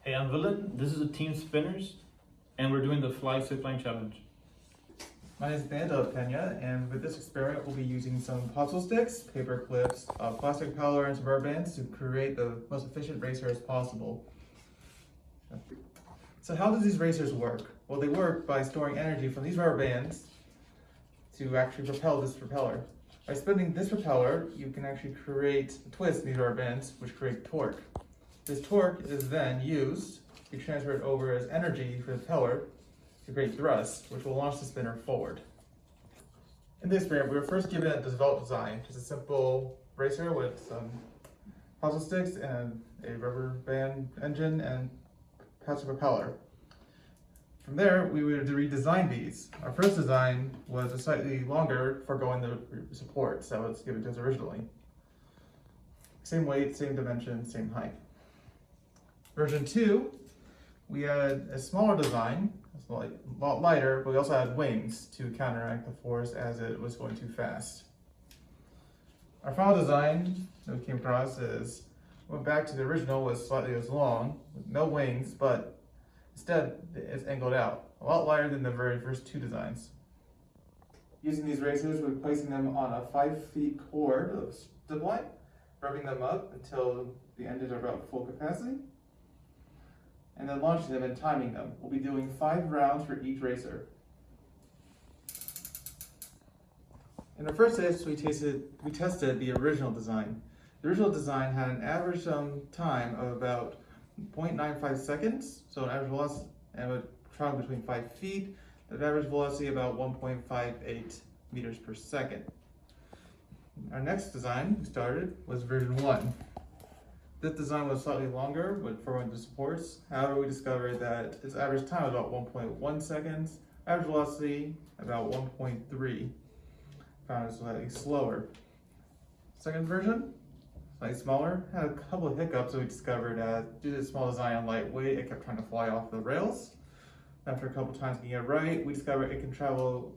Hey, I'm Villain. This is a Team Spinners, and we're doing the Fly Zipline Challenge. My name is Bando Pena, and with this experiment, we'll be using some puzzle sticks, paper clips, plastic propeller, and some rubber bands to create the most efficient racer as possible. So how do these racers work? Well, they work by storing energy from these rubber bands to actually propel this propeller. By spinning this propeller, you can actually create a twist in these rubber bands, which create torque. This torque is then used to be transferred over as energy for the propeller to create thrust, which will launch the spinner forward. In this experiment, we were first given a developed design, just a simple racer with some puzzle sticks and a rubber band engine and passive propeller. From there, we would redesign these. Our first design was a slightly longer, foregoing the support, so let's give it to us originally. Same weight, same dimension, same height. Version 2, we had a smaller design, a lot lighter, but we also had wings to counteract the force as it was going too fast. Our final design that we came across went back to the original, was slightly as long, with no wings, but instead it's angled out, a lot lighter than the very first two designs. Using these racers, we're placing them on a 5 feet cord of zipline, rubbing them up until the engines are about full capacity, and then launching them and timing them. We'll be doing 5 rounds for each racer. In our first test, we tested the original design. The original design had an average time of about 0.95 seconds, so an average velocity, and would travel between 5 feet, an average velocity about 1.58 meters per second. Our next design we started was version 1. This design was slightly longer with foregoing the supports. However, we discovered that its average time was about 1.1 seconds, average velocity about 1.3. Found it slightly slower. Second version, slightly smaller, had a couple of hiccups that we discovered due to the small design and lightweight, it kept trying to fly off the rails. After a couple of times getting it right, we discovered it can travel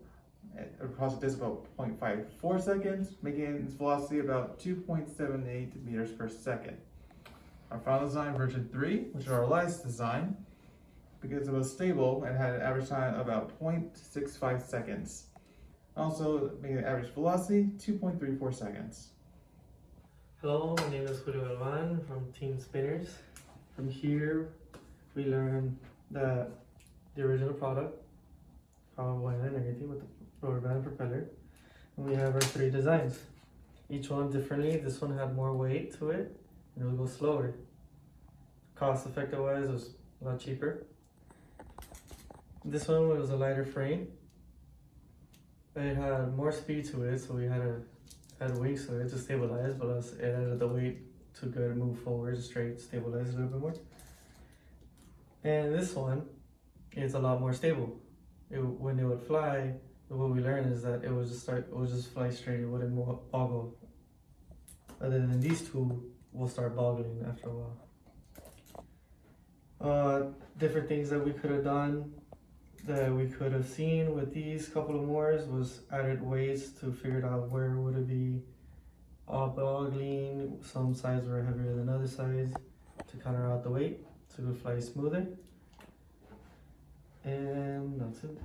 across a distance about 0.54 seconds, making its velocity about 2.78 meters per second. Our final design, version 3, which is our last design, because it was stable and had an average time of about 0.65 seconds. Also, making an average velocity 2.34 seconds. Hello, my name is Julio Galvan from Team Spinners. From here, we learned that the original product, how it went and everything with the rubber band propeller. And we have our 3 designs. Each one differently. This one had more weight to it, and it would go slower. Cost effective wise, it was a lot cheaper. This one was a lighter frame. It had more speed to it, so we had wings to it to stabilize, but it added the weight to go to move forward, straight, stabilize a little bit more. And this one, it's a lot more stable. When it would fly, what we learned is that it would just fly straight. It wouldn't boggle. Other than these two, will start boggling after a while. Different things that we could have done, that we could have seen with these couple of mores, was added weights to figure out where would it be boggling. Some sides were heavier than other sides to counter out the weight, so it would fly smoother. And that's it.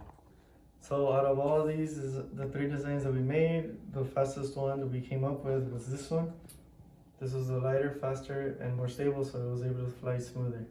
So out of all these, the 3 designs that we made, the fastest one that we came up with was this one. This was a lighter, faster, and more stable, so it was able to fly smoother.